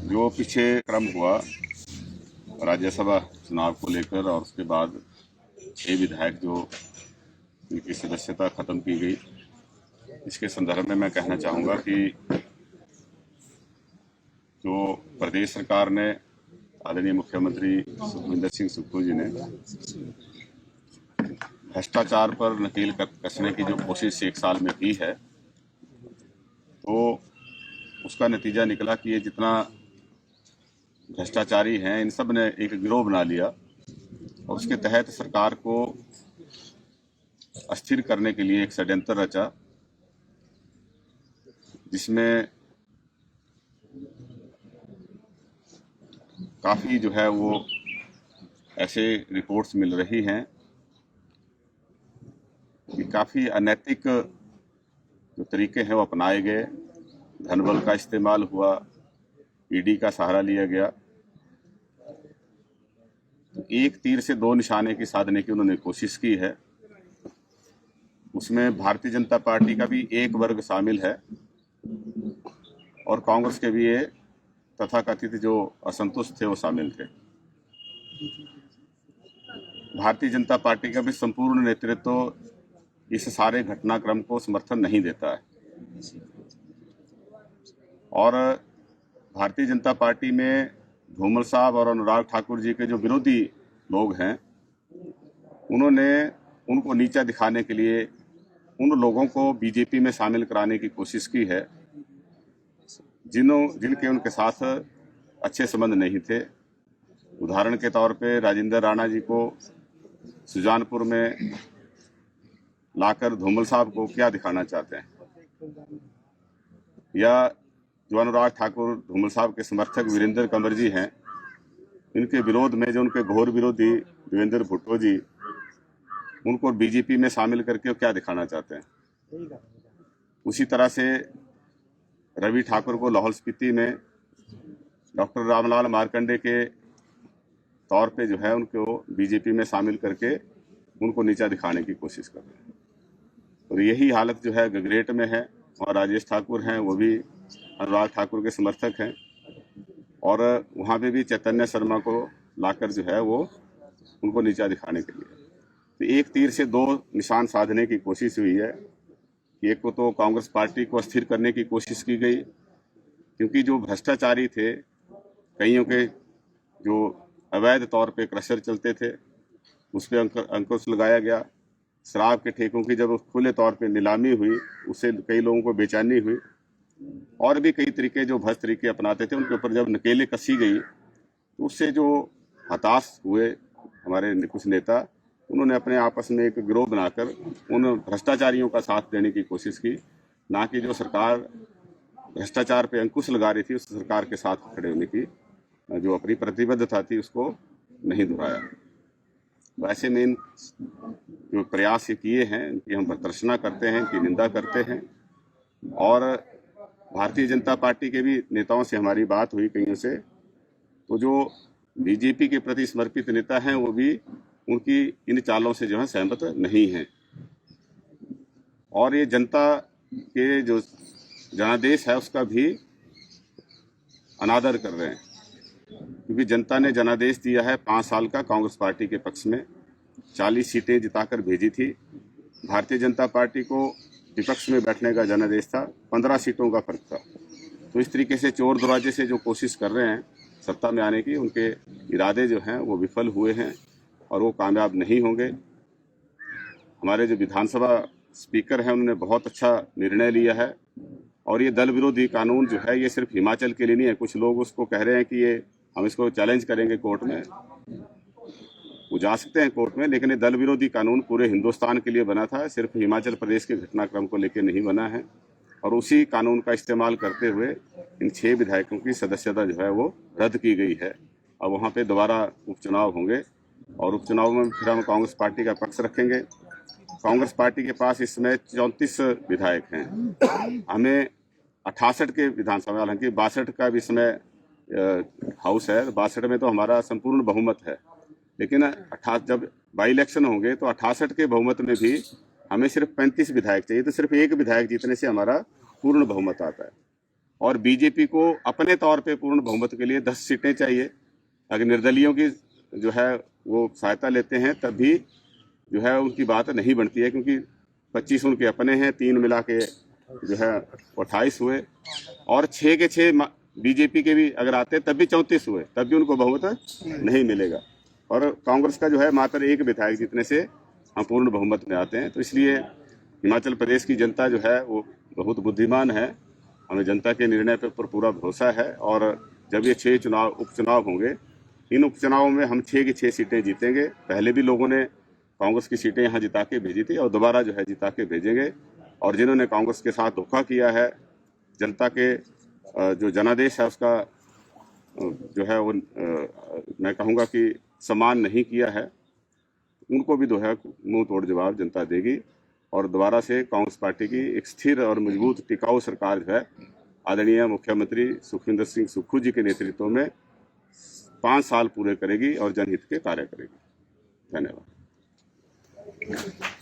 जो पीछे क्रम हुआ राज्यसभा चुनाव को लेकर और उसके बाद 6 विधायक जो इनकी सदस्यता खत्म की गई, इसके संदर्भ में मैं कहना चाहूँगा कि जो प्रदेश सरकार ने आदरणीय मुख्यमंत्री सुखविंदर सिंह सुक्खू जी ने भ्रष्टाचार पर नकेल कसने की जो कोशिश 1 साल में की है, तो उसका नतीजा निकला कि ये जितना भ्रष्टाचारी हैं इन सब ने एक गिरोह बना लिया और उसके तहत सरकार को अस्थिर करने के लिए एक षड्यंत्र रचा, जिसमें काफ़ी जो है वो ऐसे रिपोर्ट्स मिल रही हैं कि काफ़ी अनैतिक जो तरीके हैं वो अपनाए गए। धनबल का इस्तेमाल हुआ, ईडी का सहारा लिया गया। तो एक तीर से 2 निशाने की साधने की उन्होंने कोशिश की है। उसमें भारतीय जनता पार्टी का भी एक वर्ग शामिल है और कांग्रेस के भी ये तथाकथित जो असंतुष्ट थे वो शामिल थे। भारतीय जनता पार्टी का भी संपूर्ण नेतृत्व इस सारे घटनाक्रम को समर्थन नहीं देता है और भारतीय जनता पार्टी में धूमल साहब और अनुराग ठाकुर जी के जो विरोधी लोग हैं, उन्होंने उनको नीचा दिखाने के लिए उन लोगों को बीजेपी में शामिल कराने की कोशिश की है जिनके उनके साथ अच्छे संबंध नहीं थे। उदाहरण के तौर पे राजेंद्र राणा जी को सुजानपुर में लाकर धूमल साहब को क्या दिखाना चाहते हैं, या जो अनुराग ठाकुर धूमल साहब के समर्थक वीरेंद्र कंवर जी हैं, इनके विरोध में जो उनके घोर विरोधी देवेंद्र भुट्टो जी, उनको बीजेपी में शामिल करके क्या दिखाना चाहते हैं। उसी तरह से रवि ठाकुर को लाहौल स्पीति में डॉक्टर रामलाल मार्कंडे के तौर पे जो है उनको बीजेपी में शामिल करके उनको नीचा दिखाने की कोशिश कर रहे हैं। और यही हालत जो है गगरेट में है और राजेश ठाकुर हैं, वो भी अनुराग ठाकुर के समर्थक हैं और वहाँ पे भी चैतन्य शर्मा को लाकर जो है वो उनको नीचा दिखाने के लिए, तो एक तीर से 2 निशान साधने की कोशिश हुई है। एक को तो कांग्रेस पार्टी को अस्थिर करने की कोशिश की गई, क्योंकि जो भ्रष्टाचारी थे, कईयों के जो अवैध तौर पे क्रशर चलते थे, उस पर अंकुश लगाया गया। शराब के ठेकों की जब खुले तौर पे नीलामी हुई, उससे कई लोगों को बेचैनी हुई और भी कई तरीके जो भ्रष्ट तरीके अपनाते थे उनके ऊपर जब नकेलें कसी गई, तो उससे जो हताश हुए हमारे कुछ नेता, उन्होंने अपने आपस में एक गिरोह बनाकर उन भ्रष्टाचारियों का साथ देने की कोशिश की, ना कि जो सरकार भ्रष्टाचार पे अंकुश लगा रही थी उस सरकार के साथ खड़े होने की जो अपनी प्रतिबद्धता थी उसको नहीं दोहराया। वैसे में इन जो प्रयास ये किए हैं कि हम भर्त्सना करते हैं, इनकी निंदा करते हैं और भारतीय जनता पार्टी के भी नेताओं से हमारी बात हुई कईयों से, तो जो बीजेपी के प्रति समर्पित नेता हैं वो भी उनकी इन चालों से जो है सहमत नहीं हैं और ये जनता के जो जनादेश है उसका भी अनादर कर रहे हैं, क्योंकि जनता ने जनादेश दिया है 5 साल का कांग्रेस पार्टी के पक्ष में। 40 सीटें जिताकर भेजी थी। भारतीय जनता पार्टी को विपक्ष में बैठने का जनादेश था, 15 सीटों का फर्क था। तो इस तरीके से चोर दरवाजे से जो कोशिश कर रहे हैं सत्ता में आने की, उनके इरादे जो हैं वो विफल हुए हैं और वो कामयाब नहीं होंगे। हमारे जो विधानसभा स्पीकर हैं उन्होंने बहुत अच्छा निर्णय लिया है और ये दल विरोधी कानून जो है ये सिर्फ हिमाचल के लिए नहीं है। कुछ लोग उसको कह रहे हैं कि ये हम इसको चैलेंज करेंगे कोर्ट में, वो जा सकते हैं कोर्ट में, लेकिन ये दल विरोधी कानून पूरे हिंदुस्तान के लिए बना था, सिर्फ हिमाचल प्रदेश के घटनाक्रम को लेकर नहीं बना है। और उसी कानून का इस्तेमाल करते हुए इन 6 विधायकों की सदस्यता जो है वो रद्द की गई है। अब वहाँ पे दोबारा उपचुनाव होंगे और उपचुनाव में फिर हम कांग्रेस पार्टी का पक्ष रखेंगे। कांग्रेस पार्टी के पास इस समय 34 विधायक हैं, हमें 68 के विधानसभा, हालांकि 62 का भी इसमें हाउस है, 62 में तो हमारा संपूर्ण बहुमत है, लेकिन जब बाई इलेक्शन होंगे तो 68 के बहुमत में भी हमें सिर्फ 35 विधायक चाहिए, तो सिर्फ एक विधायक जीतने से हमारा पूर्ण बहुमत आता है। और बीजेपी को अपने तौर पे पूर्ण बहुमत के लिए 10 सीटें चाहिए। अगर निर्दलीयों की जो है वो सहायता लेते हैं तब भी जो है उनकी बात नहीं बनती है, क्योंकि 25 उनके अपने हैं, 3 मिला के जो है 28 हुए, और 6 के 6 बीजेपी के भी अगर आते तब भी 34 हुए, तब भी उनको बहुमत नहीं मिलेगा। और कांग्रेस का जो है मात्र 1 विधायक जीतने से हम पूर्ण बहुमत में आते हैं। तो इसलिए हिमाचल प्रदेश की जनता जो है वो बहुत बुद्धिमान है, हमें जनता के निर्णय पर पूरा भरोसा है। और जब ये 6 उपचुनाव होंगे, इन उपचुनावों में हम 6 की 6 सीटें जीतेंगे। पहले भी लोगों ने कांग्रेस की सीटें यहाँ जिता के भेजी थी और दोबारा जो है जिता के भेजेंगे। और जिन्होंने कांग्रेस के साथ धोखा किया है, जनता के जो जनादेश है उसका जो है वो मैं कहूँगा कि सम्मान नहीं किया है, उनको भी जो है मुंह तोड़ जवाब जनता देगी। और दोबारा से कांग्रेस पार्टी की एक स्थिर और मजबूत टिकाऊ सरकार जो है आदरणीय मुख्यमंत्री सुखविंदर सिंह सुक्खू जी के नेतृत्व में 5 साल पूरे करेगी और जनहित के कार्य करेगी। धन्यवाद।